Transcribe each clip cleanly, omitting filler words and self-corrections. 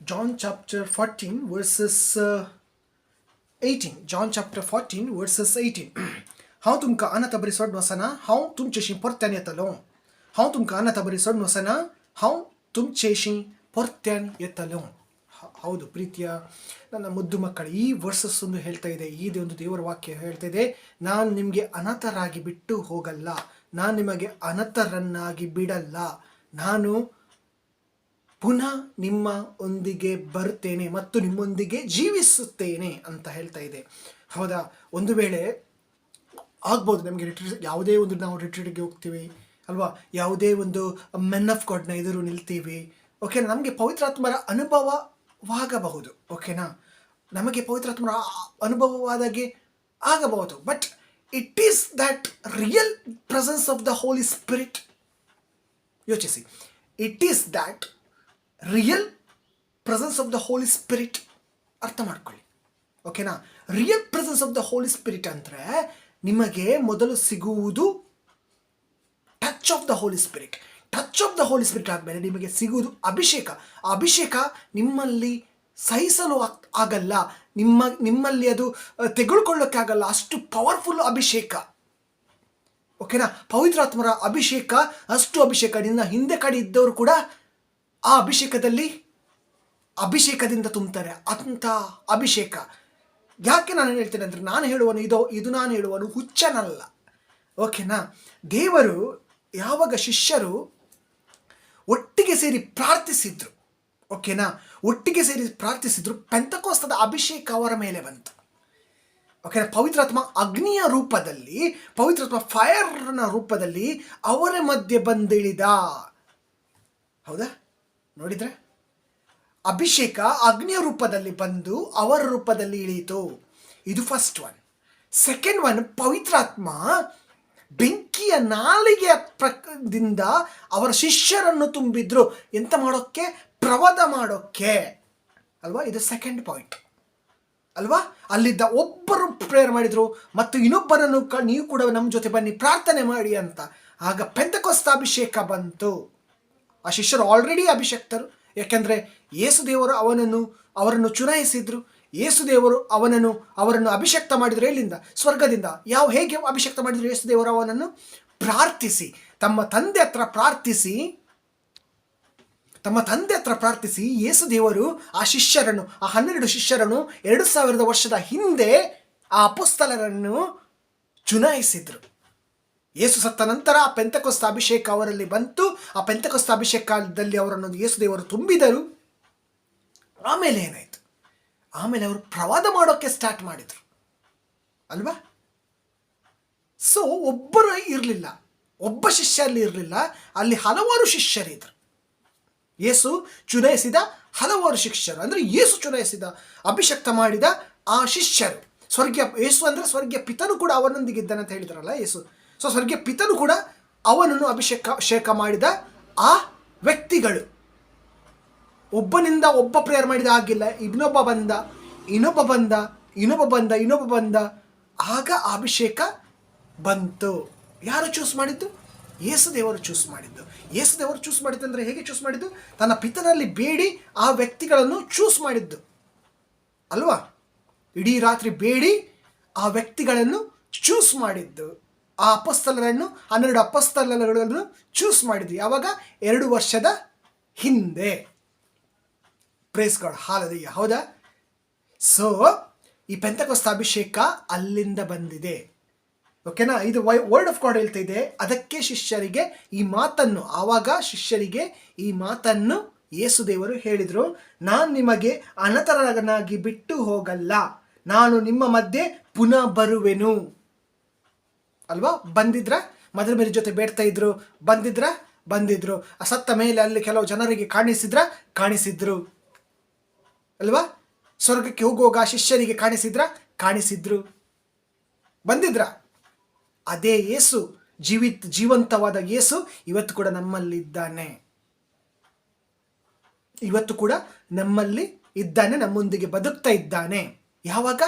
John chapter 14 verses 18. John chapter 14 verses 18. हांव तुमकां आना तबरी सोड वसना, हांव तुमचेशी परत्यान येतलो. हांव तुमकां आना तबरी सोड वसना, हांव तुमचेशी परत्यान येतलो. ಹೌದು ಪ್ರೀತಿಯ ನನ್ನ ಮುದ್ದು ಮಕ್ಕಳು, ಈ ವರ್ಸಸ್ ಒಂದು ಹೇಳ್ತಾ ಇದೆ, ಈ ಒಂದು ದೇವರ ವಾಕ್ಯ ಹೇಳ್ತಾ ಇದೆ, ನಾನು ನಿಮಗೆ ಅನಾಥರಾಗಿ ಬಿಟ್ಟು ಹೋಗಲ್ಲ, ನಾನು ನಿಮಗೆ ಅನಾಥರನ್ನಾಗಿ ಬಿಡಲ್ಲ, ನಾನು ಪುನಃ ನಿಮ್ಮ ಒಂದಿಗೆ ಬರ್ತೇನೆ ಮತ್ತು ನಿಮ್ಮೊಂದಿಗೆ ಜೀವಿಸುತ್ತೇನೆ ಅಂತ ಹೇಳ್ತಾ ಇದೆ. ಹೌದಾ? ಒಂದು ವೇಳೆ ಆಗ್ಬೋದು ನಮಗೆ ರಿಟ್ರೀಟ್, ಯಾವುದೇ ಒಂದು ನಾವು ರಿಟ್ರೀಟ್ಗೆ ಹೋಗ್ತೀವಿ ಅಲ್ವಾ, ಯಾವುದೇ ಒಂದು ಮೆನ್ ಆಫ್ ಗಾಡ್ನ ಎದುರು ನಿಲ್ತೀವಿ, ಓಕೆನಾ, ನಮಗೆ ಪವಿತ್ರಾತ್ಮರ ಅನುಭವವಾಗಬಹುದು, ಓಕೆನಾ, ನಮಗೆ ಪವಿತ್ರಾತ್ಮರ ಅನುಭವವಾದಾಗೆ ಆಗಬಹುದು. But it is that real presence of the Holy Spirit. ಯೋಚಿಸಿ, it is that real presence of the Holy Spirit. ಅರ್ಥ ಮಾಡ್ಕೊಳ್ಳಿ, ಓಕೆನಾ. Real presence of the Holy Spirit ಅಂದರೆ ನಿಮಗೆ ಮೊದಲು ಸಿಗುವುದು touch of the Holy Spirit. Touch of the Holy Spirit ಆದಮೇಲೆ ನಿಮಗೆ ಸಿಗುವುದು ಅಭಿಷೇಕ. ಆ ಅಭಿಷೇಕ ನಿಮ್ಮಲ್ಲಿ ಸಹಿಸಲು ಆಗಲ್ಲ, ನಿಮ್ಮಲ್ಲಿ ಅದು ತೆಗೆದುಕೊಳ್ಳೋಕ್ಕೆ ಆಗಲ್ಲ, ಅಷ್ಟು ಪವರ್ಫುಲ್ ಅಭಿಷೇಕ, ಓಕೆನಾ. ಪವಿತ್ರಾತ್ಮರ ಅಭಿಷೇಕ, ಅಷ್ಟು ಅಭಿಷೇಕ. ನಿನ್ನ ಹಿಂದೆ ಕಡೆ ಇದ್ದವರು ಕೂಡ ಆ ಅಭಿಷೇಕದಿಂದ ತುಂಬ್ತಾರೆ, ಅಂಥ ಅಭಿಷೇಕ. ಯಾಕೆ ನಾನು ಹೇಳ್ತೇನೆ ಅಂದರೆ, ನಾನು ಹೇಳುವನು ಇದು ನಾನು ಹೇಳುವನು ಹುಚ್ಚನಲ್ಲ, ಓಕೆನಾ. ದೇವರು ಯಾವಾಗ ಶಿಷ್ಯರು ಒಟ್ಟಿಗೆ ಸೇರಿ ಪ್ರಾರ್ಥಿಸಿದ್ರು, ಓಕೆನಾ, ಒಟ್ಟಿಗೆ ಸೇರಿ ಪ್ರಾರ್ಥಿಸಿದ್ರು, ಪೆಂತಕೋಸ್ತದ ಅಭಿಷೇಕ ಅವರ ಮೇಲೆ ಬಂತು, ಓಕೆನಾ. ಪವಿತ್ರಾತ್ಮ ಅಗ್ನಿಯ ರೂಪದಲ್ಲಿ, ಪವಿತ್ರಾತ್ಮ ಫೈರ್ನ ರೂಪದಲ್ಲಿ ಅವರ ಮಧ್ಯೆ ಬಂದಿಳಿದ. ಹೌದಾ? ನೋಡಿದ್ರೆ, ಅಭಿಷೇಕ ಅಗ್ನಿಯ ರೂಪದಲ್ಲಿ ಬಂದು ಅವರ ರೂಪದಲ್ಲಿ ಇಳಿಯಿತು. ಇದು ಫಸ್ಟ್ ಒನ್. ಸೆಕೆಂಡ್ ಒನ್, ಪವಿತ್ರಾತ್ಮ ಬೆಂಕಿಯ ನಾಲಿಗೆಯ ದಿಂದ ಅವರ ಶಿಷ್ಯರನ್ನು ತುಂಬಿದ್ರು. ಎಂತ ಮಾಡೋಕ್ಕೆ? ಪ್ರವಾದ ಮಾಡೋಕ್ಕೆ ಅಲ್ವಾ? ಇದು ಸೆಕೆಂಡ್ ಪಾಯಿಂಟ್ ಅಲ್ವಾ. ಅಲ್ಲಿದ್ದ ಒಬ್ಬರು ಪ್ರೇಯರ್ ಮಾಡಿದ್ರು ಮತ್ತು ಇನ್ನೊಬ್ಬರನ್ನು ನೀವು ಕೂಡ ನಮ್ಮ ಜೊತೆ ಬನ್ನಿ ಪ್ರಾರ್ಥನೆ ಮಾಡಿ ಅಂತ. ಆಗ ಪೆಂತೆಕೋಸ್ತ ಅಭಿಷೇಕ ಬಂತು. ಆ ಶಿಷ್ಯರು ಆಲ್ರೆಡಿ ಅಭಿಷಕ್ತರು, ಯಾಕೆಂದರೆ ಯೇಸು ದೇವರು ಅವರನ್ನು ಚುನಾಯಿಸಿದ್ರು. ಯೇಸು ದೇವರು ಅವರನ್ನು ಅಭಿಷಕ್ತ ಮಾಡಿದ್ರು. ಎಲ್ಲಿಂದ? ಸ್ವರ್ಗದಿಂದ. ಹೇಗೆ ಅಭಿಷಕ್ತ ಮಾಡಿದ್ರು? ಯೇಸು ದೇವರು ಅವನನ್ನು ಪ್ರಾರ್ಥಿಸಿ, ತಮ್ಮ ತಂದೆ ಹತ್ರ ಪ್ರಾರ್ಥಿಸಿ ಯೇಸು ದೇವರು ಆ 12 ಶಿಷ್ಯರನ್ನು 2000 ವರ್ಷದ ಹಿಂದೆ ಆ ಅಪೊಸ್ತಲರನ್ನು ಚುನಾಯಿಸಿದ್ರು. ಯೇಸು ಸತ್ತ ನಂತರ ಆ ಪೆಂತೆಕೋಸ್ತ ಅಭಿಷೇಕ ಅವರಲ್ಲಿ ಬಂತು. ಆ ಪೆಂತೆಕೋಸ್ತ ಅಭಿಷೇಕದಲ್ಲಿ ಅವರನ್ನು ಯೇಸು ದೇವರು ತುಂಬಿದರು. ಆಮೇಲೆ ಏನಾಯಿತು? ಆಮೇಲೆ ಅವರು ಪ್ರವಾದ ಮಾಡೋಕ್ಕೆ ಸ್ಟಾರ್ಟ್ ಮಾಡಿದರು ಅಲ್ವಾ. ಸೊ ಒಬ್ಬರು ಇರಲಿಲ್ಲ, ಒಬ್ಬ ಶಿಷ್ಯ ಅಲ್ಲಿ ಇರಲಿಲ್ಲ, ಅಲ್ಲಿ ಹಲವಾರು ಶಿಷ್ಯರಿದ್ರು. ಯೇಸು ಚುನಾಯಿಸಿದ ಹಲವಾರು ಶಿಷ್ಯರು, ಅಂದರೆ ಯೇಸು ಚುನಾಯಿಸಿದ ಅಭಿಷಕ್ತ ಮಾಡಿದ ಆ ಶಿಷ್ಯರು. ಯೇಸು ಅಂದರೆ ಸ್ವರ್ಗೀಯ ಪಿತನು ಕೂಡ ಅವನೊಂದಿಗೆ ಇದ್ದಾನೆ ಅಂತ ಹೇಳಿದ್ರಲ್ಲ ಯೇಸು. ಸೊ ಸ್ವರ್ಗೀಯ ಪಿತನು ಕೂಡ ಅವನನ್ನು ಅಭಿಷೇಕ ಮಾಡಿದ ಆ ವ್ಯಕ್ತಿಗಳು. ಒಬ್ಬನಿಂದ ಒಬ್ಬ ಪ್ರೇಯರ್ ಮಾಡಿದ ಆಗಿಲ್ಲ, ಇನ್ನೊಬ್ಬ ಬಂದ, ಆಗ ಆ ಅಭಿಷೇಕ ಬಂತು. ಯಾರು ಚೂಸ್ ಮಾಡಿದ್ದು? ಯೇಸು ದೇವರು ಚೂಸ್ ಮಾಡಿದ್ದು. ಯೇಸು ದೇವರು ಚೂಸ್ ಮಾಡಿದ್ದು ಅಂದರೆ ಹೇಗೆ ಚೂಸ್ ಮಾಡಿದ್ದು? ತನ್ನ ಪಿತನಲ್ಲಿ ಬೇಡಿ ಆ ವ್ಯಕ್ತಿಗಳನ್ನು ಚೂಸ್ ಮಾಡಿದ್ದು ಅಲ್ವಾ. ಇಡೀ ರಾತ್ರಿ ಬೇಡಿ ಆ ವ್ಯಕ್ತಿಗಳನ್ನು ಚೂಸ್ ಮಾಡಿದ್ದು. ಆ ಅಪೊಸ್ತಲರನ್ನು 12 ಅಪೊಸ್ತಲಗಳನ್ನು ಚೂಸ್ ಮಾಡಿದ್ದು ಯಾವಾಗ? 2 ವರ್ಷದ ಹಿಂದೆ. Praise God, hallelujah. ಹೌದಾ? ಸೊ ಈ ಪೆಂತೆಕೋಸ್ತ ಅಭಿಷೇಕ ಅಲ್ಲಿಂದ ಬಂದಿದೆ, ಓಕೆನಾ. ಇದು ವರ್ಡ್ ಆಫ್ ಗಾಡ್ ಹೇಳ್ತಾ ಇದೆ. ಅದಕ್ಕೆ ಶಿಷ್ಯರಿಗೆ ಈ ಮಾತನ್ನು ಯೇಸು ದೇವರು ಹೇಳಿದರು, ನಾನು ನಿಮಗೆ ಅನಾಥರನ್ನಾಗಿ ಬಿಟ್ಟು ಹೋಗಲ್ಲ, ನಾನು ನಿಮ್ಮ ಮಧ್ಯೆ ಪುನಃ ಬರುವೆನು ಅಲ್ವಾ. ಬಂದಿದ್ರ? ಮದರ್ ಮೇರಿ ಜೊತೆ ಬೇಡ್ತಾ ಇದ್ರು, ಬಂದಿದ್ರು. ಸತ್ತ ಮೇಲೆ ಅಲ್ಲಿ ಕೆಲವು ಜನರಿಗೆ ಕಾಣಿಸಿದ್ರು ಅಲ್ವಾ. ಸ್ವರ್ಗಕ್ಕೆ ಹೋಗುವಾಗ ಶಿಷ್ಯರಿಗೆ ಕಾಣಿಸಿದ್ರು, ಬಂದಿದ್ರ? ಅದೇ ಯೇಸು, ಜೀವಂತವಾದ ಯೇಸು ಇವತ್ತು ಕೂಡ ನಮ್ಮಲ್ಲಿದ್ದಾನೆ. ನಮ್ಮೊಂದಿಗೆ ಬದುಕ್ತಾ ಇದ್ದಾನೆ. ಯಾವಾಗ?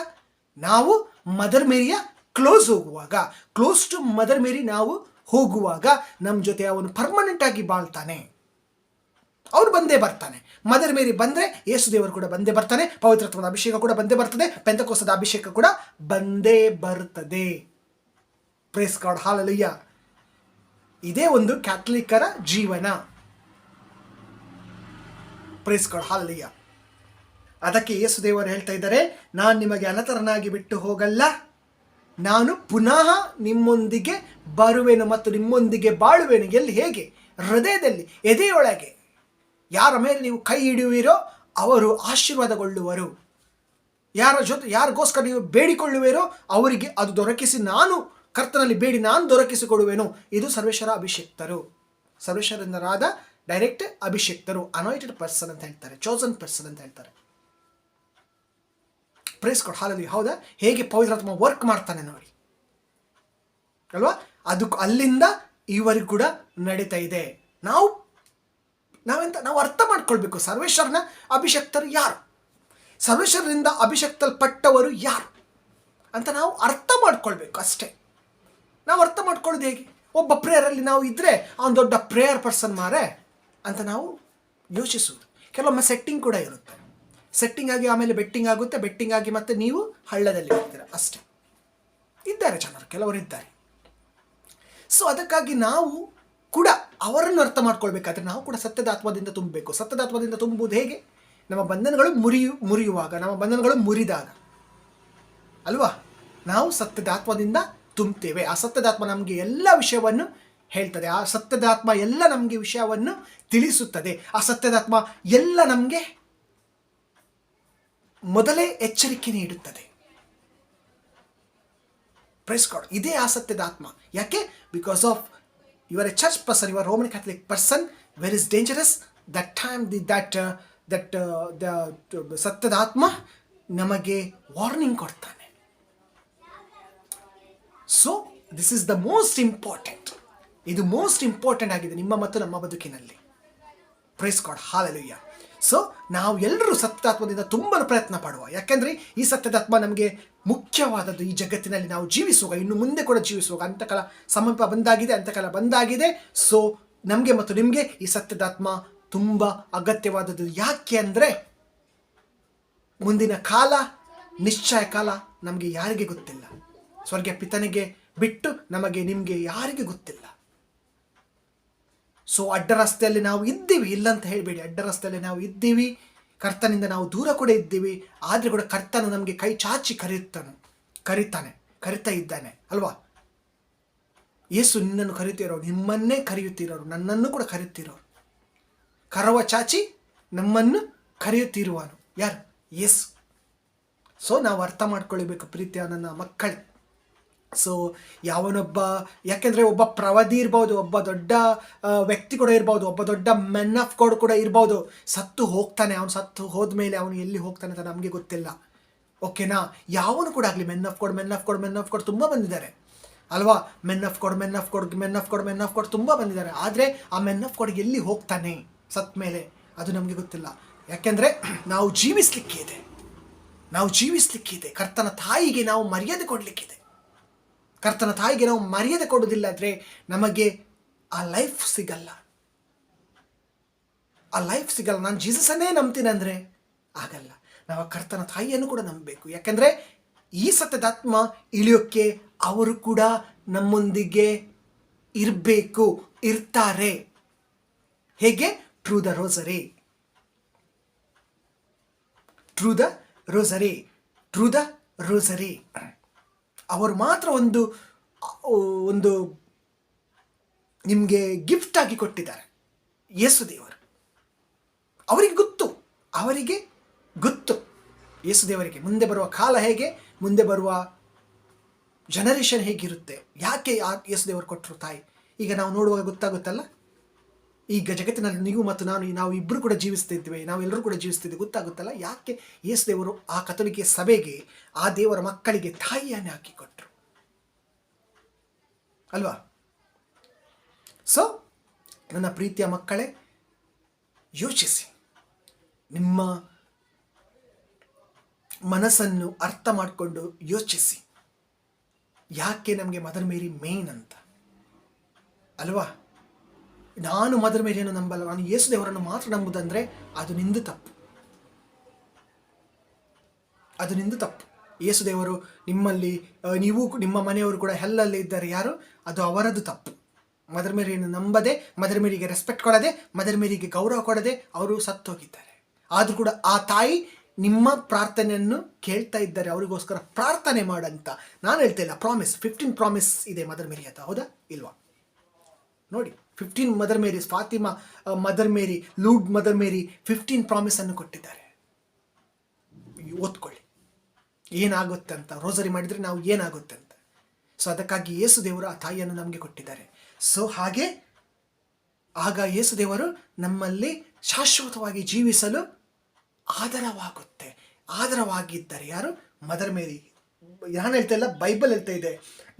ನಾವು ಮದರ್ ಮೇರಿಯ ಕ್ಲೋಸ್ ಟು ಮದರ್ ಮೇರಿ ನಾವು ಹೋಗುವಾಗ ನಮ್ಮ ಜೊತೆ ಅವನು ಪರ್ಮನೆಂಟ್ ಆಗಿ ಬಾಳ್ತಾನೆ. ಅವ್ರು ಬಂದೇ ಬರ್ತಾನೆ. ಮದರ್ ಮೇರಿ ಬಂದರೆ ಯೇಸು ದೇವರು ಕೂಡ ಬಂದೇ ಬರ್ತಾನೆ. ಪವಿತ್ರಾತ್ಮದ ಅಭಿಷೇಕ ಕೂಡ ಬಂದೇ ಬರ್ತದೆ. ಪೆಂತೆಕೋಸ್ತದ ಅಭಿಷೇಕ ಕೂಡ ಬಂದೇ ಬರ್ತದೆ. Praise God, hallelujah. ಇದೇ ಒಂದು ಕ್ಯಾಥಲಿಕ್ಕರ ಜೀವನ. Praise God, hallelujah. ಅದಕ್ಕೆ ಯೇಸು ದೇವರು ಹೇಳ್ತಾ ಇದ್ದಾರೆ, ನಾನು ನಿಮಗೆ ಅನಾಥರನ್ನಾಗಿ ಬಿಟ್ಟು ಹೋಗಲ್ಲ, ನಾನು ಪುನಃ ನಿಮ್ಮೊಂದಿಗೆ ಬರುವೆನು ಮತ್ತು ನಿಮ್ಮೊಂದಿಗೆ ಬಾಳುವೆನು. ಎಲ್ಲಿ? ಹೇಗೆ? ಹೃದಯದಲ್ಲಿ, ಎದೆಯೊಳಗೆ. ಯಾರ ಮೇಲೆ ನೀವು ಕೈ ಹಿಡಿಯುವಿರೋ ಅವರು ಆಶೀರ್ವಾದಗೊಳ್ಳುವರು. ಯಾರಿಗೋಸ್ಕರ ನೀವು ಬೇಡಿಕೊಳ್ಳುವಿರೋ ಅವರಿಗೆ ಅದು ದೊರಕಿಸಿ, ನಾನು ಕರ್ತನಲ್ಲಿ ಬೇಡಿ ನಾನು ದೊರಕಿಸಿಕೊಡುವೆನು. ಇದು ಸರ್ವೇಶ್ವರ ಅಭಿಷೇಕ್ತರು, ಸರ್ವೇಶ್ವರರಾದ ಡೈರೆಕ್ಟ್ ಅಭಿಷೇಕ್ತರು, ಅನಾಯಿಂಟೆಡ್ ಪರ್ಸನ್ ಅಂತ ಹೇಳ್ತಾರೆ, ಚೋಸನ್ ಪರ್ಸನ್ ಅಂತ ಹೇಳ್ತಾರೆ. Praise God, hallelujah. ಹೌದಾ? ಹೇಗೆ ಪವಿತ್ರಾತ್ಮ ವರ್ಕ್ ಮಾಡ್ತಾನೆ ನೋಡಿ ಅಲ್ವಾ? ಅದು ಅಲ್ಲಿಂದ ಇವರಿಗೂ ಕೂಡ ನಡೀತಾ ಇದೆ. ನಾವು ಅರ್ಥ ಮಾಡ್ಕೊಳ್ಬೇಕು, ಸರ್ವೇಶ್ವರನ ಅಭಿಷಕ್ತರು ಯಾರು, ಸರ್ವೇಶ್ವರರಿಂದ ಅಭಿಷಕ್ತಲ್ಪಟ್ಟವರು ಯಾರು ಅಂತ ನಾವು ಅರ್ಥ ಮಾಡ್ಕೊಳ್ಬೇಕು ಅಷ್ಟೇ. ನಾವು ಅರ್ಥ ಮಾಡ್ಕೊಳ್ಳೋದು ಹೇಗೆ? ಒಬ್ಬ ಪ್ರೇಯರಲ್ಲಿ ನಾವು ಇದ್ದರೆ ಅವನು ದೊಡ್ಡ ಪ್ರೇಯರ್ ಪರ್ಸನ್ ಮಾರೆ ಅಂತ ನಾವು ಯೋಚಿಸುವುದು. ಕೆಲವೊಮ್ಮೆ ಸೆಟ್ಟಿಂಗ್ ಕೂಡ ಇರುತ್ತೆ. ಸೆಟ್ಟಿಂಗ್ ಆಗಿ ಆಮೇಲೆ ಬೆಟ್ಟಿಂಗ್ ಆಗುತ್ತೆ, ಬೆಟ್ಟಿಂಗ್ ಆಗಿ ಮತ್ತೆ ನೀವು ಹಳ್ಳದಲ್ಲಿ ಬರ್ತೀರ ಅಷ್ಟೇ. ಇದ್ದಾರೆ ಜನರು, ಕೆಲವರು ಇದ್ದಾರೆ. ಸೊ ಅದಕ್ಕಾಗಿ ನಾವು ಕೂಡ ಅವರನ್ನು ಅರ್ಥ ಮಾಡ್ಕೊಳ್ಬೇಕಾದ್ರೆ ನಾವು ಕೂಡ ಸತ್ಯದ ಆತ್ಮದಿಂದ ತುಂಬಬೇಕು. ಸತ್ಯದ ಆತ್ಮದಿಂದ ತುಂಬುವುದು ಹೇಗೆ? ನಮ್ಮ ಬಂಧನಗಳು ಮುರಿಯುವಾಗ, ನಮ್ಮ ಬಂಧನಗಳು ಮುರಿದಾಗ ಅಲ್ವಾ ನಾವು ಸತ್ಯದ ಆತ್ಮದಿಂದ ತುಂಬುತ್ತೇವೆ. ಆ ಸತ್ಯದ ಆತ್ಮ ನಮಗೆ ಎಲ್ಲ ವಿಷಯವನ್ನು ಹೇಳ್ತದೆ. ಆ ಸತ್ಯದ ಆತ್ಮ ಎಲ್ಲ ನಮಗೆ ವಿಷಯವನ್ನು ತಿಳಿಸುತ್ತದೆ. ಆ ಸತ್ಯದ ಆತ್ಮ ಎಲ್ಲ ನಮಗೆ ಮೊದಲೇ ಎಚ್ಚರಿಕೆ ನೀಡುತ್ತದೆ. Praise God. ಇದೇ ಆ ಸತ್ಯದ ಆತ್ಮ. ಯಾಕೆ? Because of your A church person, your Roman Catholic person, where is dangerous that time that ಸತ್ಯದ ಆತ್ಮ ನಮಗೆ ವಾರ್ನಿಂಗ್ ಕೊಡ್ತಾನೆ. So this is the most important. ಇದು ಮೋಸ್ಟ್ ಇಂಪಾರ್ಟೆಂಟ್ ಆಗಿದೆ ನಿಮ್ಮ ಮತ್ತು ನಮ್ಮ ಬದುಕಿನಲ್ಲಿ. Price God, hallelujah. ಸೊ ನಾವು ಎಲ್ಲರೂ ಸತ್ಯದಾತ್ಮದಿಂದ ತುಂಬಲು ಪ್ರಯತ್ನ ಪಡುವ. ಯಾಕೆಂದರೆ ಈ ಸತ್ಯದಾತ್ಮ ನಮಗೆ ಮುಖ್ಯವಾದದ್ದು. ಈ ಜಗತ್ತಿನಲ್ಲಿ ನಾವು ಜೀವಿಸುವಾಗ, ಇನ್ನು ಮುಂದೆ ಕೂಡ ಜೀವಿಸುವಾಗ, ಅಂತಕಾಲ ಸಮೀಪ ಬಂದಾಗಿದೆ. ಸೊ ನಮಗೆ ಮತ್ತು ನಿಮಗೆ ಈ ಸತ್ಯದಾತ್ಮ ತುಂಬ ಅಗತ್ಯವಾದದ್ದು. ಯಾಕೆ ಅಂದರೆ ಮುಂದಿನ ಕಾಲ, ನಿಶ್ಚಯ ಕಾಲ ನಮಗೆ ಯಾರಿಗೆ ಗೊತ್ತಿಲ್ಲ. ಸ್ವರ್ಗ ಪಿತನಿಗೆ ಬಿಟ್ಟು ನಮಗೆ ನಿಮಗೆ ಯಾರಿಗೆ ಗೊತ್ತಿಲ್ಲ. ಸೊ ಅಡ್ಡ ರಸ್ತೆಯಲ್ಲಿ ನಾವು ಇದ್ದೀವಿ, ಇಲ್ಲಂತ ಹೇಳಬೇಡಿ. ಅಡ್ಡ ರಸ್ತೆಯಲ್ಲಿ ನಾವು ಇದ್ದೀವಿ, ಕರ್ತನಿಂದ ನಾವು ದೂರ ಕೂಡ ಇದ್ದೀವಿ. ಆದರೆ ಕೂಡ ಕರ್ತನು ನಮಗೆ ಕೈ ಚಾಚಿ ಕರೀತಾ ಇದ್ದಾನೆ ಅಲ್ವಾ? ಯೇಸು ನಿನ್ನನ್ನು ಕರೀತಿರೋರು, ನಿಮ್ಮನ್ನೇ ಕರೆಯುತ್ತಿರೋರು, ನನ್ನನ್ನು ಕೂಡ ಕರೆಯುತ್ತಿರೋರು. ಕರವ ಚಾಚಿ ನಮ್ಮನ್ನು ಕರೆಯುತ್ತಿರುವನು ಯಾರು? ಯೇಸು. ಸೊ ನಾವು ಅರ್ಥ ಮಾಡ್ಕೊಳ್ಬೇಕು ಪ್ರೀತಿಯ ನನ್ನ ಮಕ್ಕಳೇ. ಸೊ ಯಾವನೊಬ್ಬ, ಯಾಕೆಂದರೆ ಒಬ್ಬ ಪ್ರವಾದಿ ಇರ್ಬೋದು, ಒಬ್ಬ ದೊಡ್ಡ ವ್ಯಕ್ತಿ ಕೂಡ ಇರ್ಬೋದು, ಒಬ್ಬ ದೊಡ್ಡ ಮೆನ್ ಆಫ್ ಗಾಡ್ ಕೂಡ ಇರ್ಬೋದು, ಸತ್ತು ಹೋಗ್ತಾನೆ. ಅವನು ಸತ್ತು ಹೋದ್ಮೇಲೆ ಅವನು ಎಲ್ಲಿ ಹೋಗ್ತಾನೆ ಅಂತ ನಮಗೆ ಗೊತ್ತಿಲ್ಲ. ಓಕೆನಾ? ಯಾವನು ಕೂಡ ಆಗಲಿ, ಮೆನ್ ಆಫ್ ಗಾಡ್ ತುಂಬ ಬಂದಿದ್ದಾರೆ ಅಲ್ವಾ? ಮೆನ್ ಆಫ್ ಗಾಡ್ ತುಂಬ ಬಂದಿದ್ದಾರೆ. ಆದರೆ ಆ ಮೆನ್ ಆಫ್ ಗಾಡ್ ಎಲ್ಲಿ ಹೋಗ್ತಾನೆ ಸತ್ ಮೇಲೆ ಅದು ನಮಗೆ ಗೊತ್ತಿಲ್ಲ. ಯಾಕೆಂದರೆ ನಾವು ಜೀವಿಸ್ಲಿಕ್ಕಿದೆ. ಕರ್ತನ ತಾಯಿಗೆ ನಾವು ಮರ್ಯಾದೆ ಕೊಡಲಿಕ್ಕಿದೆ. ಕರ್ತನ ತಾಯಿಗೆ ನಾವು ಮರ್ಯಾದೆ ಕೊಡೋದಿಲ್ಲ ಅಂದರೆ ನಮಗೆ ಆ ಲೈಫ್ ಸಿಗಲ್ಲ. ನಾನು ಜೀಸಸನ್ನೇ ನಂಬ್ತೀನಿ ಅಂದರೆ ಆಗಲ್ಲ. ನಾವು ಕರ್ತನ ತಾಯಿಯನ್ನು ಕೂಡ ನಂಬಬೇಕು. ಯಾಕೆಂದರೆ ಈ ಸತ್ಯದಾತ್ಮ ಇಳಿಯೋಕ್ಕೆ ಅವರು ಕೂಡ ನಮ್ಮೊಂದಿಗೆ ಇರ್ತಾರೆ. ಹೇಗೆ? Through the rosary. ಅವರು ಮಾತ್ರ ಒಂದು ನಿಮಗೆ ಗಿಫ್ಟ್ ಆಗಿ ಕೊಟ್ಟಿದ್ದಾರೆ ಯೇಸು ದೇವರು. ಅವರಿಗೆ ಗೊತ್ತು ಯೇಸು ದೇವರಿಗೆ ಮುಂದೆ ಬರುವ ಕಾಲ ಹೇಗೆ, ಮುಂದೆ ಬರುವ ಜನರೇಷನ್ ಹೇಗಿರುತ್ತೆ, ಯಾಕೆ ಯೇಸು ದೇವರು ಕೊಟ್ಟರು ತಾಯಿ. ಈಗ ನಾವು ನೋಡುವಾಗ ಗೊತ್ತಾಗುತ್ತಲ್ಲ, ಈಗ ಜಗತ್ತಿನಲ್ಲಿ ನೀವು ಮತ್ತು ನಾವು ಇಬ್ಬರು ಕೂಡ ಜೀವಿಸ್ತಿದ್ವಿ, ನಾವೆಲ್ಲರೂ ಕೂಡ ಜೀವಿಸ್ತಿದ್ವಿ. ಗೊತ್ತಾಗುತ್ತಲ್ಲ ಯಾಕೆ ಯೇಸು ದೇವರು ಆ ಕಥೋಲಿಕ ಸಭೆಗೆ, ಆ ದೇವರ ಮಕ್ಕಳಿಗೆ ತಾಯಿಯನ್ನೇ ಹಾಕಿಕೊಟ್ರು ಅಲ್ವಾ? ಸೊ ನನ್ನ ಪ್ರೀತಿಯ ಮಕ್ಕಳೇ, ಯೋಚಿಸಿ, ನಿಮ್ಮ ಮನಸ್ಸನ್ನು ಅರ್ಥ ಮಾಡಿಕೊಂಡು ಯೋಚಿಸಿ, ಯಾಕೆ ನಮಗೆ ಮದರ್ ಮೇರಿ ಮೇನ್ ಅಂತ ಅಲ್ವಾ? ನಾನು ಮದರ್ ಮೇರಿಯನ್ನು ನಂಬಲ್ಲ, ನಾನು ಯೇಸು ದೇವರನ್ನು ಮಾತ್ರ ನಂಬುದಂದರೆ ಅದು ನಿಂದು ತಪ್ಪು. ಅದು ನಿಂದು ತಪ್ಪು. ಯೇಸು ದೇವರು ನಿಮ್ಮಲ್ಲಿ, ನೀವು ನಿಮ್ಮ ಮನೆಯವರು ಕೂಡ ಹೆಲ್ಲಲ್ಲಿ ಇದ್ದಾರೆ ಯಾರು, ಅದು ಅವರದ್ದು ತಪ್ಪು. ಮದರ್ ಮೇರಿಯನ್ನು ನಂಬದೆ, ಮದರ್ ಮೇರಿಗೆ ರೆಸ್ಪೆಕ್ಟ್ ಕೊಡದೆ, ಮದರ್ ಮೇರಿಗೆ ಗೌರವ ಕೊಡದೆ ಅವರು ಸತ್ತೋಗಿದ್ದಾರೆ. ಆದರೂ ಕೂಡ ಆ ತಾಯಿ ನಿಮ್ಮ ಪ್ರಾರ್ಥನೆಯನ್ನು ಕೇಳ್ತಾ ಇದ್ದಾರೆ, ಅವರಿಗೋಸ್ಕರ ಪ್ರಾರ್ಥನೆ ಮಾಡಂತ ನಾನು ಹೇಳ್ತಾ ಇಲ್ಲ. 15 ಪ್ರಾಮಿಸ್ ಇದೆ ಮದರ್ ಮೇರಿ ಅಂತ, ಹೌದಾ ಇಲ್ವಾ? ನೋಡಿ, 15 Mother Mary, Fatima Mother Mary, Lourdes Mother Mary 15 ಪ್ರಾಮಿಸನ್ನು ಕೊಟ್ಟಿದ್ದಾರೆ. ಓದ್ಕೊಳ್ಳಿ ಏನಾಗುತ್ತೆ ಅಂತ, ರೋಸರಿ ಮಾಡಿದರೆ ನಾವು ಏನಾಗುತ್ತೆ ಅಂತ. ಸೊ ಅದಕ್ಕಾಗಿ ಯೇಸು ದೇವರು ಆ ತಾಯಿಯನ್ನು ನಮಗೆ ಕೊಟ್ಟಿದ್ದಾರೆ. ಸೊ ಹಾಗೆ ಆಗ ಯೇಸು ದೇವರು ನಮ್ಮಲ್ಲಿ ಶಾಶ್ವತವಾಗಿ ಜೀವಿಸಲು ಆಧಾರವಾಗಿದ್ದಾರೆ. ಯಾರು? ಮದರ್ ಮೇರಿ. ನಾನು ಹೇಳ್ತಾ ಇಲ್ಲ, ಬೈಬಲ್ ಹೇಳ್ತಾ ಇದೆ,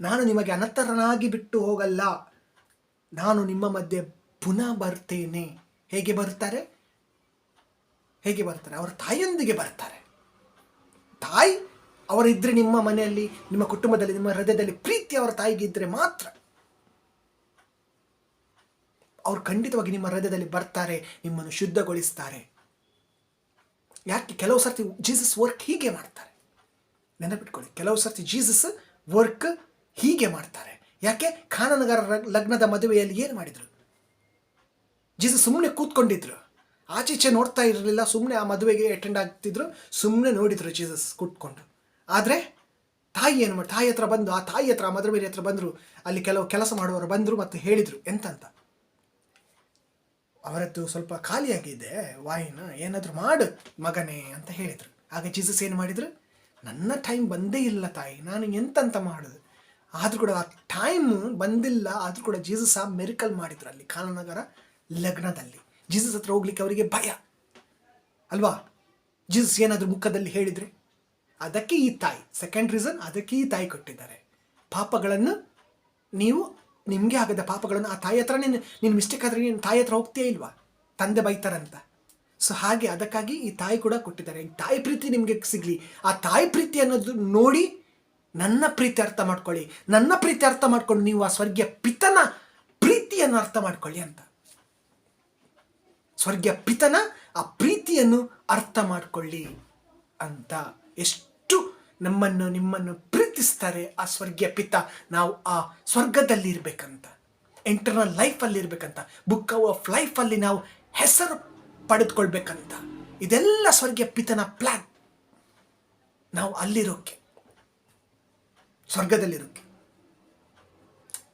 ನಾನು ನಿಮಗೆ ಅನರ್ಥರನಾಗಿ ಬಿಟ್ಟು ಹೋಗಲ್ಲ, ನಾನು ನಿಮ್ಮ ಮಧ್ಯೆ ಪುನಃ ಬರ್ತೇನೆ. ಹೇಗೆ ಬರ್ತಾರೆ? ಅವರ ತಾಯಿಯೊಂದಿಗೆ ಬರ್ತಾರೆ. ತಾಯಿ ಅವರಿದ್ದರೆ ನಿಮ್ಮ ಮನೆಯಲ್ಲಿ, ನಿಮ್ಮ ಕುಟುಂಬದಲ್ಲಿ, ನಿಮ್ಮ ಹೃದಯದಲ್ಲಿ ಪ್ರೀತಿ ಅವರ ತಾಯಿಗೆ ಇದ್ದರೆ ಮಾತ್ರ ಅವರು ಖಂಡಿತವಾಗಿ ನಿಮ್ಮ ಹೃದಯದಲ್ಲಿ ಬರ್ತಾರೆ, ನಿಮ್ಮನ್ನು ಶುದ್ಧಗೊಳಿಸ್ತಾರೆ. ಯಾಕೆ? ಕೆಲವು ಸರ್ತಿ ಜೀಸಸ್ ವರ್ಕ್ ಹೀಗೆ ಮಾಡ್ತಾರೆ. ನೆನಪಿಟ್ಕೊಳ್ಳಿ, ಕೆಲವು ಸರ್ತಿ ಜೀಸಸ್ ವರ್ಕ್ ಹೀಗೆ ಮಾಡ್ತಾರೆ. ಯಾಕೆ? ಕಾನಾನಗಾರ ಲಗ್ನದ ಮದುವೆಯಲ್ಲಿ ಏನು ಮಾಡಿದ್ರು? ಜೀಸಸ್ ಸುಮ್ಮನೆ ಕೂತ್ಕೊಂಡಿದ್ರು, ಆಚೀಚೆ ನೋಡ್ತಾ ಇರಲಿಲ್ಲ, ಸುಮ್ಮನೆ ಆ ಮದುವೆಗೆ ಅಟೆಂಡ್ ಆಗ್ತಿದ್ರು, ಸುಮ್ಮನೆ ನೋಡಿದ್ರು ಜೀಸಸ್ ಕೂತ್ಕೊಂಡು. ಆದರೆ ತಾಯಿ ಏನು ಮಾಡಿ, ತಾಯಿ ಹತ್ರ ಬಂದು, ಆ ತಾಯಿ ಹತ್ರ, ಆ ಮದರ್ ಮೇರಿ ಹತ್ರ ಬಂದರು. ಅಲ್ಲಿ ಕೆಲವು ಕೆಲಸ ಮಾಡುವವರು ಬಂದರು ಮತ್ತು ಹೇಳಿದರು ಎಂತಂತ, ಅವರದ್ದು ಸ್ವಲ್ಪ ಖಾಲಿಯಾಗಿದೆ ವಾಯಿನ, ಏನಾದರೂ ಮಾಡು ಮಗನೇ ಅಂತ ಹೇಳಿದರು. ಆಗ ಜೀಸಸ್ ಏನು ಮಾಡಿದರು? ನನ್ನ ಟೈಮ್ ಬಂದೇ ಇಲ್ಲ ತಾಯಿ, ನಾನು ಎಂತಂತ ಮಾಡೋದು. ಆದರೂ ಕೂಡ ಆ ಟೈಮ್ ಬಂದಿಲ್ಲ, ಆದರೂ ಕೂಡ ಜೀಸಸ್ ಆ ಮೆರಿಕಲ್ ಮಾಡಿದರು ಅಲ್ಲಿ ಕಾನಾನಗರ ಲಗ್ನದಲ್ಲಿ. ಜೀಸಸ್ ಹತ್ರ ಹೋಗ್ಲಿಕ್ಕೆ ಅವರಿಗೆ ಭಯ ಅಲ್ವಾ? ಜೀಸಸ್ ಏನಾದರೂ ಮುಖದಲ್ಲಿ ಹೇಳಿದರೆ, ಅದಕ್ಕೆ ಈ ತಾಯಿ, ಸೆಕೆಂಡ್ ರೀಸನ್, ಅದಕ್ಕೆ ಈ ತಾಯಿ ಕೊಟ್ಟಿದ್ದಾರೆ. ಪಾಪಗಳನ್ನು ನೀವು, ನಿಮಗೆ ಆಗದ ಪಾಪಗಳನ್ನು ಆ ತಾಯಿ ಹತ್ರ, ನೀನು ಮಿಸ್ಟೇಕ್ ಆದರೆ ನೀನು ತಾಯಿ ಹತ್ರ ಹೋಗ್ತೀಯೇ ಇಲ್ವಾ? ತಂದೆ ಬೈತಾರಂತ. ಸೊ ಹಾಗೆ ಅದಕ್ಕಾಗಿ ಈ ತಾಯಿ ಕೂಡ ಕೊಟ್ಟಿದ್ದಾರೆ. ಈ ತಾಯಿ ಪ್ರೀತಿ ನಿಮಗೆ ಸಿಗಲಿ. ಆ ತಾಯಿ ಪ್ರೀತಿ ಅನ್ನೋದು ನೋಡಿ ನನ್ನ ಪ್ರೀತಿ ಅರ್ಥ ಮಾಡ್ಕೊಳ್ಳಿ, ನನ್ನ ಪ್ರೀತಿ ಅರ್ಥ ಮಾಡ್ಕೊಂಡು ನೀವು ಆ ಸ್ವರ್ಗೀಯ ಪಿತನ ಪ್ರೀತಿಯನ್ನು ಅರ್ಥ ಮಾಡ್ಕೊಳ್ಳಿ ಅಂತ. ಸ್ವರ್ಗೀಯ ಪಿತನ ಆ ಪ್ರೀತಿಯನ್ನು ಅರ್ಥ ಮಾಡ್ಕೊಳ್ಳಿ ಅಂತ. ಎಷ್ಟು ನಮ್ಮನ್ನು ನಿಮ್ಮನ್ನು ಪ್ರೀತಿಸ್ತಾರೆ ಆ ಸ್ವರ್ಗೀಯ ಪಿತ. ನಾವು ಆ ಸ್ವರ್ಗದಲ್ಲಿ ಇರಬೇಕಂತ, ಇಂಟರ್ನಲ್ ಲೈಫಲ್ಲಿ ಇರಬೇಕಂತ, ಬುಕ್ ಆಫ್ ಲೈಫಲ್ಲಿ ನಾವು ಹೆಸರು ಪಡೆದುಕೊಳ್ಬೇಕಂತ. ಇದೆಲ್ಲ ಸ್ವರ್ಗೀಯ ಪಿತನ ಪ್ಲಾನ್. ನಾವು ಅಲ್ಲಿರೋಕ್ಕೆ, ಸ್ವರ್ಗದಲ್ಲಿರೋಕ್ಕೆ.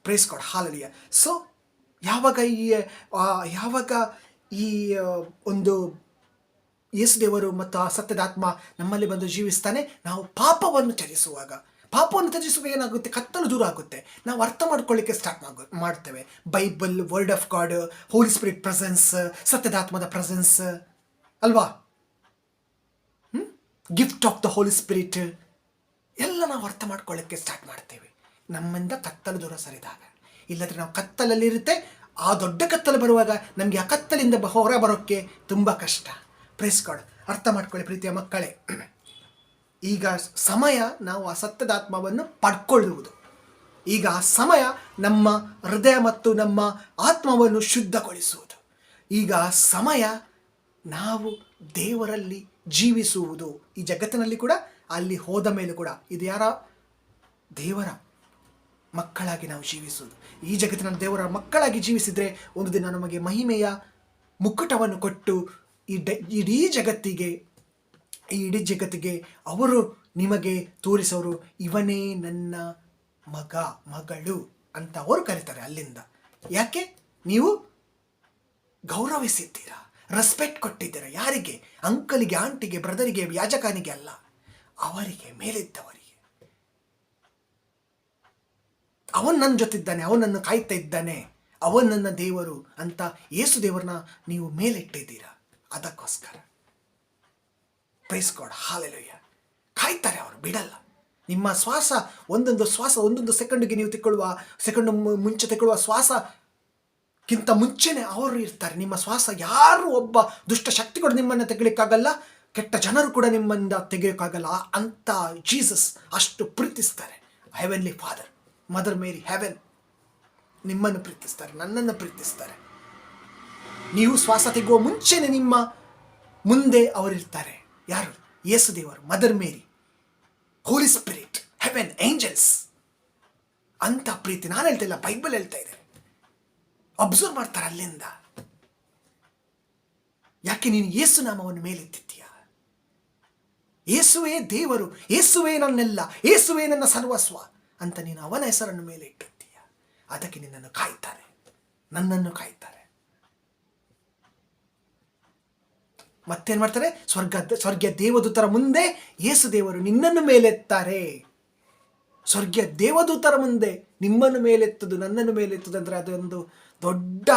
Praise God, hallelujah. ಸೊ ಯಾವಾಗ ಈ ಒಂದು ಯೇಸು ದೇವರು ಮತ್ತು ಆ ಸತ್ಯದಾತ್ಮ ನಮ್ಮಲ್ಲಿ ಬಂದು ಜೀವಿಸ್ತಾನೆ, ನಾವು ಪಾಪವನ್ನು ತ್ಯಜಿಸುವಾಗ ಏನಾಗುತ್ತೆ? ಕತ್ತಲು ದೂರ ಆಗುತ್ತೆ. ನಾವು ಅರ್ಥ ಮಾಡ್ಕೊಳ್ಳಿಕ್ಕೆ ಸ್ಟಾರ್ಟ್ ಮಾಡ್ತೇವೆ. Bible, word of God, Holy Spirit presence, ಸತ್ಯದಾತ್ಮದ ಪ್ರೆಸೆನ್ಸ್ ಅಲ್ವಾ, gift of the Holy Spirit ಎಲ್ಲ ನಾವು ಅರ್ಥ ಮಾಡ್ಕೊಳ್ಳಿಕ್ಕೆ ಸ್ಟಾರ್ಟ್ ಮಾಡ್ತೇವೆ ನಮ್ಮಿಂದ ಕತ್ತಲು ದೂರ ಸರಿದಾಗ. ಇಲ್ಲದ್ರೆ ನಾವು ಕತ್ತಲಲ್ಲಿರುತ್ತೆ, ಆ ದೊಡ್ಡ ಕತ್ತಲು ಬರುವಾಗ ನಮಗೆ ಆ ಕತ್ತಲಿಂದ ಹೊರ ಬರೋಕ್ಕೆ ತುಂಬ ಕಷ್ಟ. ಪ್ರೈಸ್ ಗಾಡ್, ಅರ್ಥ ಮಾಡ್ಕೊಳ್ಳಿ ಪ್ರೀತಿಯ ಮಕ್ಕಳೇ. ಈಗ ಸಮಯ ನಾವು ಆ ಸತ್ಯದಾತ್ಮವನ್ನು ಪಡ್ಕೊಳ್ಳುವುದು. ಈಗ ಆ ಸಮಯ ನಮ್ಮ ಹೃದಯ ಮತ್ತು ನಮ್ಮ ಆತ್ಮವನ್ನು ಶುದ್ಧಗೊಳಿಸುವುದು. ಈಗ ಆ ಸಮಯ ನಾವು ದೇವರಲ್ಲಿ ಜೀವಿಸುವುದು. ಈ ಜಗತ್ತಿನಲ್ಲಿ ಕೂಡ, ಅಲ್ಲಿ ಹೋದ ಮೇಲೆ ಕೂಡ, ಇದು ಯಾರ? ದೇವರ ಮಕ್ಕಳಾಗಿ ನಾವು ಜೀವಿಸುವುದು. ಈ ಜಗತ್ತಿನಲ್ಲಿ ದೇವರ ಮಕ್ಕಳಾಗಿ ಜೀವಿಸಿದರೆ ಒಂದು ದಿನ ನಮಗೆ ಮಹಿಮೆಯ ಮುಕ್ಕುಟವನ್ನು ಕೊಟ್ಟು ಇಡೀ ಜಗತ್ತಿಗೆ ಅವರು ನಿಮಗೆ ತೋರಿಸೋರು, ಇವನೇ ನನ್ನ ಮಗ, ಮಗಳು ಅಂತ ಅವರು ಕರೀತಾರೆ ಅಲ್ಲಿಂದ. ಯಾಕೆ? ನೀವು ಗೌರವಿಸಿದ್ದೀರಾ, ರೆಸ್ಪೆಕ್ಟ್ ಕೊಟ್ಟಿದ್ದೀರಾ. ಯಾರಿಗೆ? ಅಂಕಲಿಗೆ, ಆಂಟಿಗೆ, ಬ್ರದರಿಗೆ, ಯಾಜಕನಿಗೆ ಅಲ್ಲ, ಅವರಿಗೆ, ಮೇಲಿದ್ದವರಿಗೆ. ಅವನು ನನ್ನ ಜೊತಿದ್ದಾನೆ, ಅವನನ್ನು ಕಾಯ್ತಾ ಇದ್ದಾನೆ, ಅವನು ನನ್ನ ದೇವರು ಅಂತ ಯೇಸು ದೇವರನ್ನ ನೀವು ಮೇಲಿಟ್ಟಿದ್ದೀರಾ. ಅದಕ್ಕೋಸ್ಕರ ಪ್ರೈಸ್ ಗಾಡ್, ಹಾಲೆಲೂಯಾ. ಕಾಯ್ತಾರೆ ಅವರು, ಬಿಡಲ್ಲ. ನಿಮ್ಮ ಶ್ವಾಸ, ಒಂದೊಂದು ಸೆಕೆಂಡಿಗೆ ನೀವು ಸೆಕೆಂಡ್ ಮುಂಚೆ ತಗೊಳ್ಳುವ ಶ್ವಾಸಕ್ಕಿಂತ ಮುಂಚೆನೆ ಅವರು ಇರ್ತಾರೆ. ನಿಮ್ಮ ಶ್ವಾಸ ಯಾರು ಒಬ್ಬ ದುಷ್ಟ ಶಕ್ತಿಗಳು ನಿಮ್ಮನ್ನು ತೆಗಿಲಿಕ್ಕಾಗಲ್ಲ, ಕೆಟ್ಟ ಜನರು ಕೂಡ ನಿಮ್ಮಿಂದ ತೆಗೆಯೋಕ್ಕಾಗಲ್ಲ ಅಂತ ಜೀಸಸ್ ಅಷ್ಟು ಪ್ರೀತಿಸ್ತಾರೆ. Heavenly Father, Mother Mary, heaven ನಿಮ್ಮನ್ನು ಪ್ರೀತಿಸ್ತಾರೆ, ನನ್ನನ್ನು ಪ್ರೀತಿಸ್ತಾರೆ. ನೀವು ಶ್ವಾಸ ತೆಗೆಯುವ ಮುಂಚೆನೆ ನಿಮ್ಮ ಮುಂದೆ ಅವರಿರ್ತಾರೆ. ಯಾರು? ಯೇಸು ದೇವರು, ಮದರ್ ಮೇರಿ, ಹೋಲಿ ಸ್ಪಿರಿಟ್, ಹೆವೆನ್, ಏಂಜಲ್ಸ್. ಅಂತ ಪ್ರೀತಿ ನಾನು ಹೇಳ್ತಾ ಇಲ್ಲ, ಬೈಬಲ್ ಹೇಳ್ತಾ ಇದೆ. ಅಬ್ಸರ್ವ್ ಮಾಡ್ತಾರೆ ಅಲ್ಲಿಂದ. ಯಾಕೆ? ನೀನು ಯೇಸು ನಾಮವನ್ನು ಮೇಲೆತ್ತಿದ್ದೀಯ. ಯೇಸುವೇ ದೇವರು, ಯೇಸುವೇ ನನ್ನೆಲ್ಲ, ಯೇಸುವೇ ನನ್ನ ಸರ್ವಸ್ವ ಅಂತ ನೀನು ಅವನ ಹೆಸರನ್ನು ಮೇಲೆ ಇಟ್ಟಿದ್ದೀಯ. ಅದಕ್ಕೆ ನಿನ್ನನ್ನು ಕಾಯ್ತಾರೆ, ನನ್ನನ್ನು ಕಾಯ್ತಾರೆ. ಮತ್ತೇನು ಮಾಡ್ತಾರೆ? ಸ್ವರ್ಗೀಯ ದೇವದೂತರ ಮುಂದೆ ಯೇಸು ದೇವರು ನಿನ್ನನ್ನು ಮೇಲೆತ್ತಾರೆ. ಸ್ವರ್ಗೀಯ ದೇವದೂತರ ಮುಂದೆ ನಿಮ್ಮನ್ನು ಮೇಲೆತ್ತುದು, ನನ್ನನ್ನು ಮೇಲೆತ್ತುದು ಅಂದರೆ ಅದೊಂದು ದೊಡ್ಡ,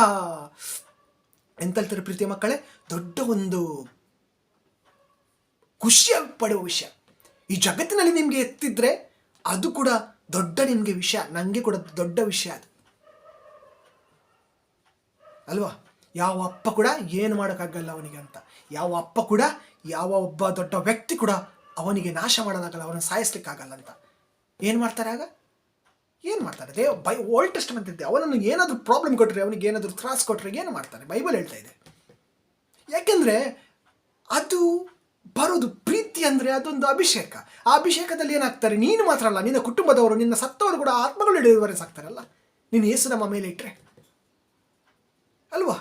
ಎಂತ ಹೇಳ್ತಾರೆ ಪ್ರೀತಿಯ ಮಕ್ಕಳೇ, ದೊಡ್ಡ ಒಂದು ಖುಷಿಯ ಪಡುವ ವಿಷಯ. ಈ ಜಗತ್ತಿನಲ್ಲಿ ನಿಮಗೆ ಎತ್ತಿದ್ರೆ ಅದು ಕೂಡ ದೊಡ್ಡ ನಿಮಗೆ ವಿಷಯ, ನನಗೆ ಕೂಡ ದೊಡ್ಡ ವಿಷಯ ಅದು ಅಲ್ವಾ? ಯಾವ ಅಪ್ಪ ಕೂಡ ಏನು ಮಾಡೋಕ್ಕಾಗಲ್ಲ ಅವನಿಗೆ ಅಂತ. ಯಾವ ಅಪ್ಪ ಕೂಡ, ಯಾವ ಒಬ್ಬ ದೊಡ್ಡ ವ್ಯಕ್ತಿ ಕೂಡ ಅವನಿಗೆ ನಾಶ ಮಾಡೋದಾಗಲ್ಲ, ಅವನ ಸಾಯಿಸ್ಲಿಕ್ಕಾಗಲ್ಲ ಅಂತ. ಏನು ಮಾಡ್ತಾರೆ ಆಗ? ಏನು ಮಾಡ್ತಾರೆ? ಓಲ್ಡ್ ಟೆಸ್ಟಮೆಂಟ್ ಇದೆ. ಅವನನ್ನು ಏನಾದರೂ ಪ್ರಾಬ್ಲಮ್ ಕೊಟ್ಟರೆ, ಅವನಿಗೆ ಏನಾದರೂ ತ್ರಾಸ ಕೊಟ್ಟರೆ ಏನು ಮಾಡ್ತಾರೆ? ಬೈಬಲ್ ಹೇಳ್ತಾ ಇದೆ. ಯಾಕೆಂದರೆ ಅದು ಬರೋದು ಪ್ರೀತಿ ಅಂದರೆ ಅದೊಂದು ಅಭಿಷೇಕ. ಆ ಅಭಿಷೇಕದಲ್ಲಿ ಏನಾಗ್ತಾರೆ? ನೀನು ಮಾತ್ರ ಅಲ್ಲ, ನಿನ್ನ ಕುಟುಂಬದವರು, ನಿನ್ನ ಸತ್ತವರು ಕೂಡ ಆತ್ಮಗಳು ಹಿಡಿಯುವವರೆ ಸಾಕ್ತಾರಲ್ಲ, ನೀನು ಯೇಸು ನಮ್ಮ ಮೇಲೆ ಇಟ್ಟರೆ ಅಲ್ವಾ?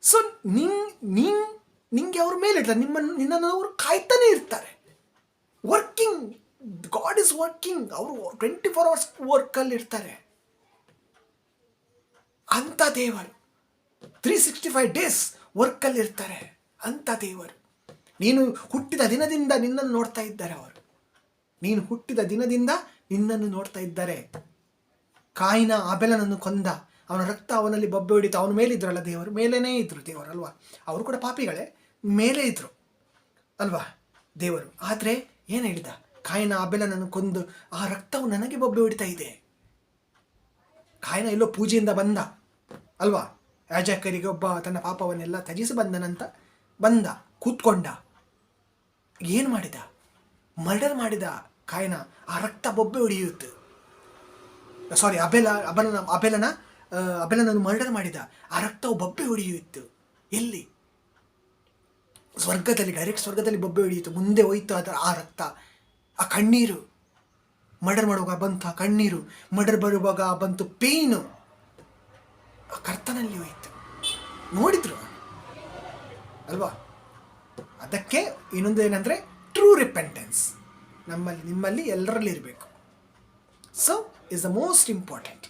ಸೊ ನಿಂಗೆ ಅವ್ರ ಮೇಲೆ ಇಡ್ತಾರೆ, ನಿನ್ನನ್ನು ಅವರು ಕಾಯ್ತಾನೆ ಇರ್ತಾರೆ. Working, god is working. ಅವರು 24 hours ವರ್ಕಲ್ಲಿ ಇರ್ತಾರೆ. ಅಂಥ ದೇವರು 365 days ವರ್ಕಲ್ಲಿ ಇರ್ತಾರೆ. ಅಂಥ ದೇವರು. ನೀನು ಹುಟ್ಟಿದ ದಿನದಿಂದ ನಿನ್ನನ್ನು ನೋಡ್ತಾ ಇದ್ದಾರೆ ಅವರು. ನೀನು ಹುಟ್ಟಿದ ದಿನದಿಂದ ನಿನ್ನನ್ನು ನೋಡ್ತಾ ಇದ್ದಾರೆ. ಕಾಯಿನ ಆಬೇಲನನ್ನು ಕೊಂದ, ಅವನ ರಕ್ತ ಅವನಲ್ಲಿ ಬೊಬ್ಬೆ ಹೊಡಿತು. ಅವನ ಮೇಲಿದ್ರಲ್ಲ ದೇವರು, ಮೇಲೇನೇ ಇದ್ರು ದೇವರು ಅಲ್ವಾ? ಅವರು ಕೂಡ ಪಾಪಿಗಳೇ, ಮೇಲೆ ಇದ್ರು ಅಲ್ವಾ ದೇವರು. ಆದರೆ ಏನು ಹೇಳಿದ? ಕಾಯಿನ ಆಬೇಲನನ್ನು ಕೊಂದು ಆ ರಕ್ತವು ನನಗೆ ಬೊಬ್ಬೆ ಹೊಡಿತಾ ಇದೆ. ಕಾಯಿನ ಎಲ್ಲೋ ಪೂಜೆಯಿಂದ ಬಂದ ಅಲ್ವಾ? ಯಾಜಕರಿಗೆ ಒಬ್ಬ ತನ್ನ ಪಾಪವನ್ನೆಲ್ಲ ತ್ಯಜಿಸಿ ಬಂದ ಕೂತ್ಕೊಂಡ. ಏನು ಮಾಡಿದ? ಮರ್ಡರ್ ಮಾಡಿದ ಕಾಯಿನ. ಆ ರಕ್ತ ಬೊಬ್ಬೆ ಹೊಡೆಯುತ್ತೆ. ಸಾರಿ, ಅಬೇಲನನ್ನು ಮರ್ಡರ್ ಮಾಡಿದ. ಆ ರಕ್ತವು ಬೊಬ್ಬೆ ಹೊಡೆಯುತ್ತು. ಎಲ್ಲಿ? ಸ್ವರ್ಗದಲ್ಲಿ, ಡೈರೆಕ್ಟ್ ಸ್ವರ್ಗದಲ್ಲಿ ಬೊಬ್ಬೆ ಹೊಡೆಯಿತು. ಮುಂದೆ ಹೋಯ್ತು ಆ ರಕ್ತ. ಆ ಕಣ್ಣೀರು, ಮರ್ಡರ್ ಮಾಡುವಾಗ ಬಂತು ಆ ಕಣ್ಣೀರು, ಮರ್ಡರ್ ಬರುವಾಗ ಬಂತು ಪೇಯ್ನು, ಆ ಕರ್ತನಲ್ಲಿ ಹೋಯ್ತು. ನೋಡಿದ್ರು ಅಲ್ವಾ? ಅದಕ್ಕೆ ಇನ್ನೊಂದು ಏನಂದರೆ ಟ್ರೂ ರಿಪೆಂಟೆನ್ಸ್ ನಿಮ್ಮಲ್ಲಿ ಎಲ್ಲರಲ್ಲಿ ಇರಬೇಕು. So is the most important.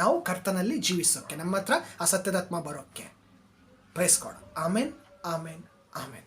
ನಾವು ಕರ್ತನಲ್ಲಿ ಜೀವಿಸೋಕ್ಕೆ, ನಮ್ಮ ಹತ್ರ ಆ ಸತ್ಯದಾತ್ಮ ಬರೋಕ್ಕೆ. Praise God. Amen, amen, amen.